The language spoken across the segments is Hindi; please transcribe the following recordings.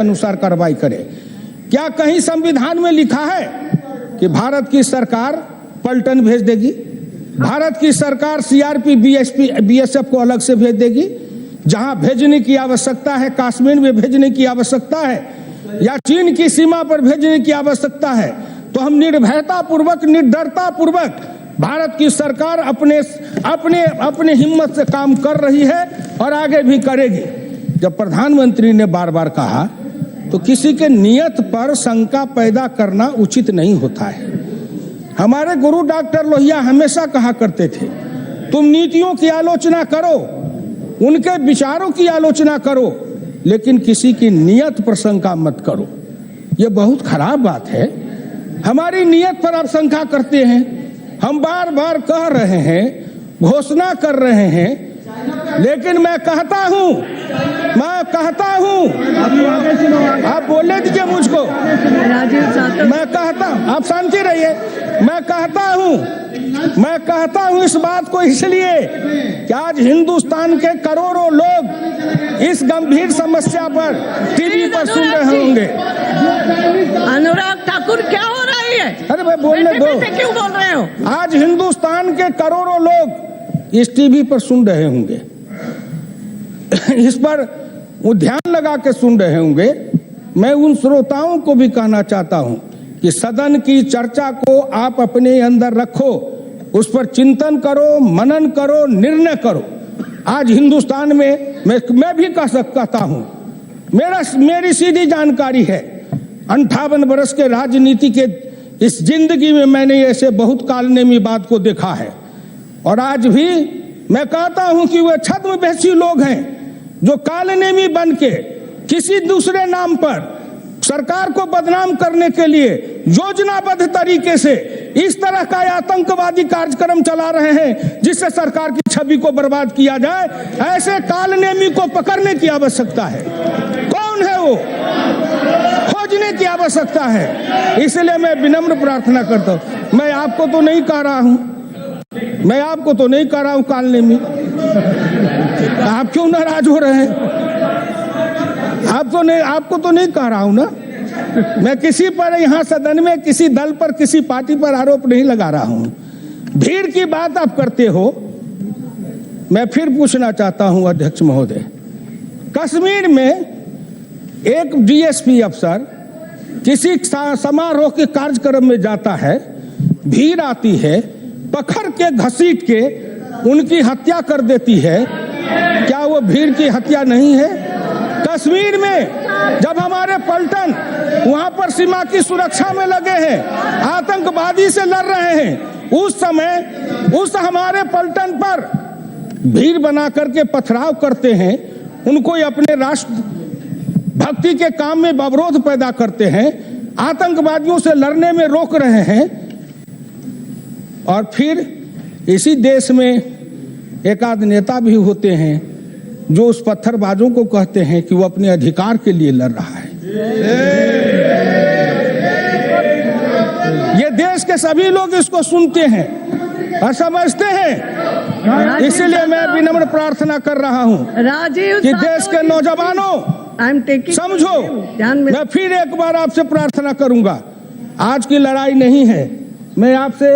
अनुसार कार्रवाई करे। क्या कहीं संविधान में लिखा है कि भारत की सरकार पलटन भेज देगी? भारत की सरकार सीआरपी बीएसएफ को अलग से भेज देगी? जहां भेजने की आवश्यकता है, कश्मीर में भेजने की आवश्यकता है या चीन की सीमा पर भेजने की आवश्यकता है, तो हम निर्भयता पूर्वक, निडरता पूर्वक भारत की सरकार अपने हिम्मत से काम कर रही है और आगे भी करेगी। जब प्रधानमंत्री ने बार बार कहा तो किसी के नियत पर शंका पैदा करना उचित नहीं होता है। हमारे गुरु डॉक्टर लोहिया हमेशा कहा करते थे, तुम नीतियों की आलोचना करो, उनके विचारों की आलोचना करो, लेकिन किसी की नियत पर शंका मत करो। ये बहुत खराब बात है। हमारी नियत पर आप शंका करते हैं। हम बार बार कह रहे हैं, घोषणा कर रहे हैं, लेकिन मैं कहता हूं आप बोलने दीजिए मुझको। मैं कहता, आप शांति रहिए। मैं कहता हूं इस बात को इसलिए कि आज हिंदुस्तान के करोड़ों लोग इस गंभीर समस्या पर टीवी पर सुन रहे होंगे। अनुराग ठाकुर, क्या हो रही है? अरे भाई बोलने दो। क्यों बोल रहे हो? आज हिंदुस्तान के करोड़ों लोग इस टीवी पर सुन रहे होंगे, इस पर वो ध्यान लगा के सुन रहे होंगे। मैं उन श्रोताओं को भी कहना चाहता हूं कि सदन की चर्चा को आप अपने अंदर रखो, उस पर चिंतन करो, मनन करो, निर्णय करो। आज हिंदुस्तान में मैं भी कह सकता हूं, मेरी सीधी जानकारी है, 58 वर्ष के राजनीति के इस जिंदगी में मैंने ऐसे बहुत कालनेमी बात को देखा है। और आज भी मैं कहता हूं कि वे छद्मवेशी लोग हैं जो कालनेमी बन के किसी दूसरे नाम पर सरकार को बदनाम करने के लिए योजनाबद्ध तरीके से इस तरह का आतंकवादी कार्यक्रम चला रहे हैं जिससे सरकार की छवि को बर्बाद किया जाए। ऐसे कालनेमी को पकड़ने की आवश्यकता है। कौन है वो? खोजने की आवश्यकता है। इसलिए मैं विनम्र प्रार्थना करता हूं। मैं आपको तो नहीं कह रहा हूं कालनेमी। आप क्यों नाराज हो रहे हैं? आपको तो नहीं कह रहा हूं ना। मैं किसी पर यहां सदन में किसी दल पर, किसी पार्टी पर आरोप नहीं लगा रहा हूं। भीड़ की बात आप करते हो। मैं फिर पूछना चाहता हूं अध्यक्ष महोदय, कश्मीर में एक डीएसपी अफसर किसी समारोह के कार्यक्रम में जाता है, भीड़ आती है, पकड़ के घसीट के उनकी हत्या कर देती है। क्या वो भीड़ की हत्या नहीं है? कश्मीर में जब हमारे पलटन वहां पर सीमा की सुरक्षा में लगे हैं, आतंकवादी से लड़ रहे हैं, उस समय उस हमारे पलटन पर भीड़ बना करके पथराव करते हैं, उनको अपने राष्ट्र भक्ति के काम में अवरोध पैदा करते हैं, आतंकवादियों से लड़ने में रोक रहे हैं। और फिर इसी देश में एक आध नेता भी होते हैं जो उस पत्थरबाजों को कहते हैं कि वो अपने अधिकार के लिए लड़ रहा है। ये देश के सभी लोग इसको सुनते हैं और समझते हैं। इसलिए मैं विनम्र प्रार्थना कर रहा हूं कि देश के नौजवानों समझो। मैं फिर एक बार आपसे प्रार्थना करूंगा, आज की लड़ाई नहीं है। मैं आपसे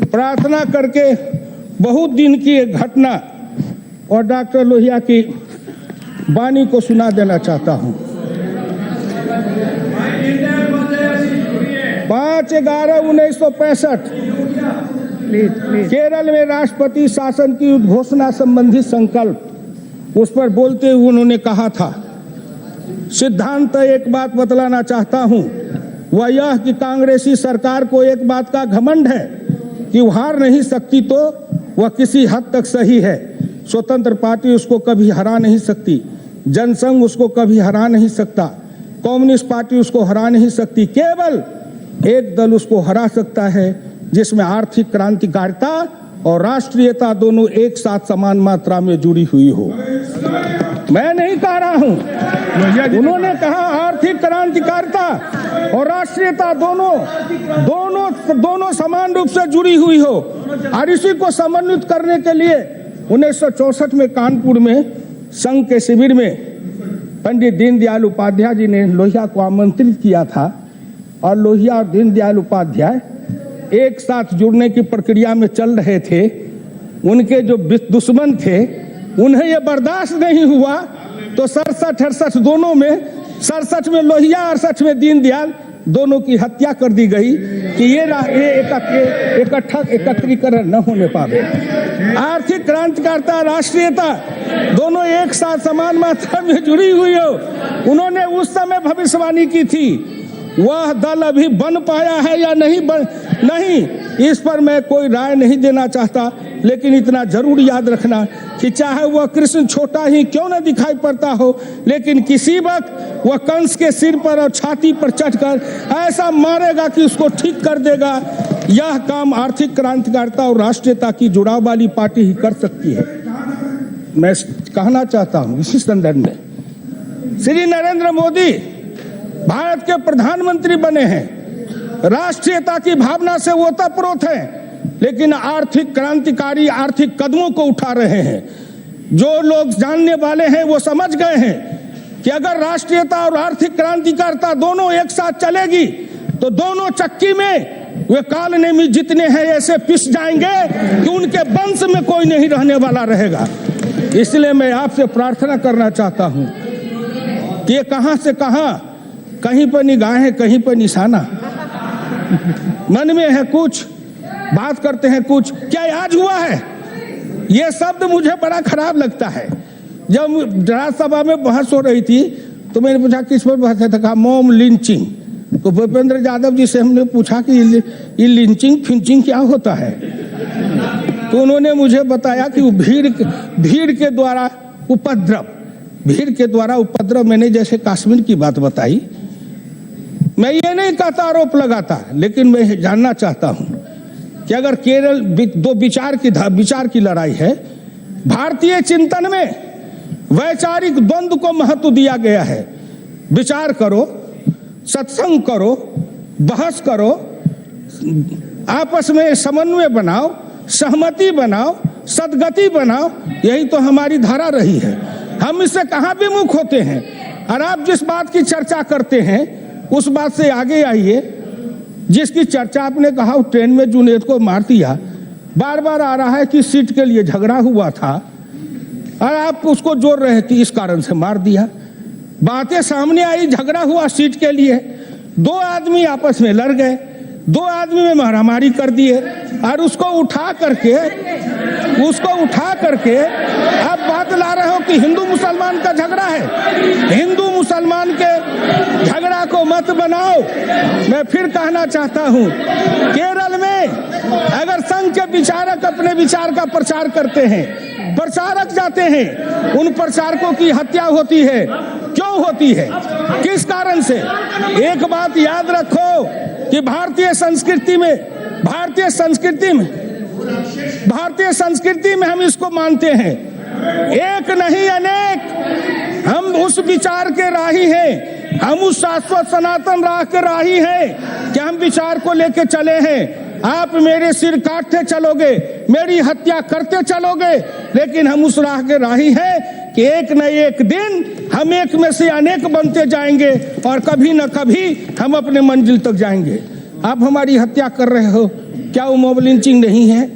प्रार्थना करके बहुत दिन की एक घटना और डॉक्टर लोहिया की वाणी को सुना देना चाहता हूं। 5/11/1965 केरल में राष्ट्रपति शासन की उद्घोषणा संबंधी संकल्प, उस पर बोलते हुए उन्होंने कहा था, सिद्धांत एक बात बतलाना चाहता हूं, वह यह कि कांग्रेसी सरकार को एक बात का घमंड है कि वो हार नहीं सकती तो वह किसी हद तक सही है। स्वतंत्र पार्टी उसको कभी हरा नहीं सकती, जनसंघ उसको कभी हरा नहीं सकता, कम्युनिस्ट पार्टी उसको हरा नहीं सकती। केवल एक दल उसको हरा सकता है जिसमें आर्थिक क्रांतिकारिता और राष्ट्रीयता दोनों एक साथ समान मात्रा में जुड़ी हुई हो। मैं नहीं कह रहा हूं, उन्होंने कहा आर्थिक क्रांतिकारिता और राष्ट्रीयता दोनों समान रूप से जुड़ी हुई हो। और इसी को समन्वित करने के लिए 1964 में कानपुर में संघ के शिविर में पंडित दीनदयाल उपाध्याय जी ने लोहिया को आमंत्रित किया था और लोहिया और दीनदयाल उपाध्याय एक साथ जुड़ने की प्रक्रिया में चल रहे थे। उनके जो दुश्मन थे उन्हें यह बर्दाश्त नहीं हुआ तो 67-68 दोनों में, 67 में लोहिया और 68 में दीनदयाल, दोनों की हत्या कर दी गई कि ये एकत्रीकरण न होने पावे। आर्थिक क्रांतिकारिता, राष्ट्रीयता दोनों एक साथ समान मात्रा में जुड़ी हुई हो। उन्होंने उस समय भविष्यवाणी की थी। वह दल अभी बन पाया है या नहीं, इस पर मैं कोई राय नहीं देना चाहता, लेकिन इतना जरूर याद रखना कि चाहे वह कृष्ण छोटा ही क्यों न दिखाई पड़ता हो, लेकिन किसी वक्त वह कंस के सिर पर और छाती पर चढ़कर ऐसा मारेगा कि उसको ठीक कर देगा। यह काम आर्थिक क्रांतिकारिता और राष्ट्रीयता की जुड़ाव वाली पार्टी ही कर सकती है। मैं कहना चाहता हूं इसी संदर्भ में, श्री नरेंद्र मोदी भारत के प्रधानमंत्री बने हैं, राष्ट्रीयता की भावना से ओतप्रोत हैं, लेकिन आर्थिक क्रांतिकारी आर्थिक कदमों को उठा रहे हैं। जो लोग जानने वाले हैं वो समझ गए हैं कि अगर राष्ट्रीयता और आर्थिक क्रांतिकारिता दोनों एक साथ चलेगी तो दोनों चक्की में वे कालनेमी जितने हैं ऐसे पिस जाएंगे कि उनके वंश में कोई नहीं रहने वाला रहेगा। इसलिए मैं आपसे प्रार्थना करना चाहता हूं कि ये कहां से कहां, कहीं पर निगाहें कहीं पर निशाना, मन में है कुछ, बात करते हैं कुछ। क्या आज हुआ है? ये शब्द मुझे बड़ा खराब लगता है। जब राज्यसभा में बहस हो रही थी तो मैंने पूछा किस पर बहस है, तो कहा मॉब लिंचिंग। तो भूपेंद्र यादव जी से हमने पूछा कि ये लिंचिंग फिंचिंग क्या होता है, तो उन्होंने मुझे बताया कि वो भीड़ के द्वारा उपद्रव, भीड़ के द्वारा उपद्रव। मैंने जैसे कश्मीर की बात बताई, मैं ये नहीं कहता आरोप लगाता, लेकिन मैं जानना चाहता हूं कि अगर केरल दो विचार की लड़ाई है, भारतीय चिंतन में वैचारिक द्वंद्व को महत्व दिया गया है। विचार करो, सत्संग करो, बहस करो, आपस में समन्वय बनाओ, सहमति बनाओ, सद्गति बनाओ, यही तो हमारी धारा रही है। हम इससे कहां विमुख होते हैं? और आप जिस बात की चर्चा करते हैं उस बात से आगे आइए। जिसकी चर्चा आपने कहा ट्रेन में जुनैद को मार दिया, बार बार आ रहा है कि सीट के लिए झगड़ा हुआ था और आप उसको जोड़ रहे थे, इस कारण से मार दिया। बातें सामने आई, झगड़ा हुआ सीट के लिए, दो आदमी आपस में लड़ गए, दो आदमी में मारामारी कर दिए और उसको उठा करके आप बात ला रहे हो कि हिंदू मुसलमान का झगड़ा है। हिंदू मुसलमान के झगड़ा को मत बनाओ। मैं फिर कहना चाहता हूं, केरल में अगर संघ के विचारक अपने विचार का प्रचार करते हैं, प्रचारक जाते हैं, उन प्रचारकों की हत्या होती है। क्यों होती है? किस कारण से? एक बात याद रखो कि भारतीय संस्कृति में हम इसको मानते हैं, एक नहीं अनेक। हम उस विचार के राही हैं, हम उस शाश्वत सनातन राह के राही हैं कि हम विचार को लेके चले हैं। आप मेरे सिर काटते चलोगे, मेरी हत्या करते चलोगे, लेकिन हम उस राह के राही हैं कि एक न एक दिन हम एक में से अनेक बनते जाएंगे और कभी न कभी हम अपने मंजिल तक जाएंगे। आप हमारी हत्या कर रहे हो, क्या वो मॉब लिंचिंग नहीं है?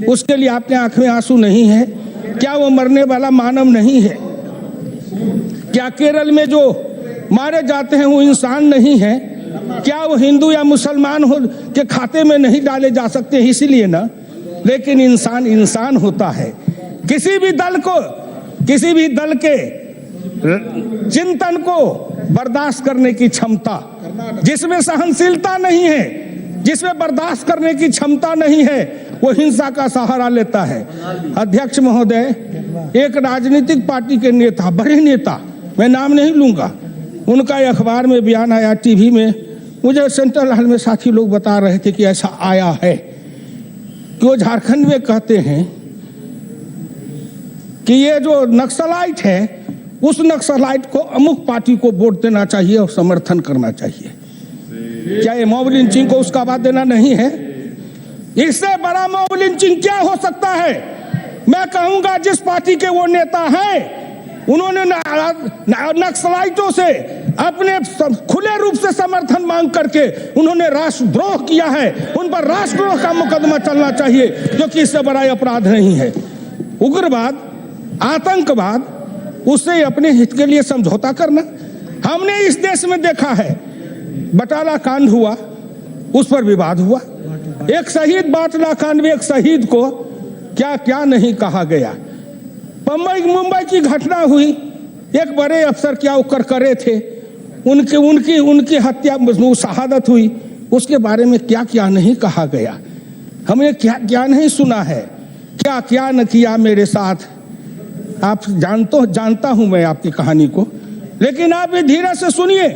उसके लिए आपके आंख में आंसू नहीं है? क्या वो मरने वाला मानव नहीं है? क्या केरल में जो मारे जाते हैं वो इंसान नहीं है? क्या वो हिंदू या मुसलमान हो के खाते में नहीं डाले जा सकते? इसीलिए ना, लेकिन इंसान होता है। किसी भी दल के चिंतन को बर्दाश्त करने की क्षमता, जिसमें सहनशीलता नहीं है, जिसमें बर्दाश्त करने की क्षमता नहीं है, वो हिंसा का सहारा लेता है। अध्यक्ष महोदय, एक राजनीतिक पार्टी के नेता, बड़े नेता, मैं नाम नहीं लूंगा, उनका अखबार में बयान आया, टीवी में, मुझे सेंट्रल हॉल में साथी लोग बता रहे थे कि ऐसा आया है कि वो झारखंड में कहते हैं कि ये जो नक्सलाइट है, उस नक्सलाइट को अमुक पार्टी को वोट देना चाहिए और समर्थन करना चाहिए। क्या ये मॉब लिंचिंग को उसका बात देना नहीं है? इससे बड़ा मॉब लिंचिंग क्या हो सकता है? मैं कहूंगा जिस पार्टी के वो नेता हैं उन्होंने नक्सलाइटों से अपने खुले रूप से समर्थन मांग करके उन्होंने राष्ट्रद्रोह किया है। उन पर राष्ट्रद्रोह का मुकदमा चलना चाहिए, जो कि इससे बड़ा अपराध नहीं है। उग्रवाद, आतंकवाद, उससे अपने हित के लिए समझौता करना। हमने इस देश में देखा है, बटाला कांड हुआ, उस पर विवाद हुआ। एक शहीद, बाटला कांड में एक शहीद को क्या क्या नहीं कहा गया। मुंबई की घटना हुई, एक बड़े अफसर क्या कर करे थे, उनकी हत्या, शहादत हुई, उसके बारे में क्या क्या नहीं कहा गया। हमने क्या क्या नहीं सुना है, क्या क्या न किया मेरे साथ। आप जानता हूं मैं आपकी कहानी को, लेकिन आप ये धीरे से सुनिए।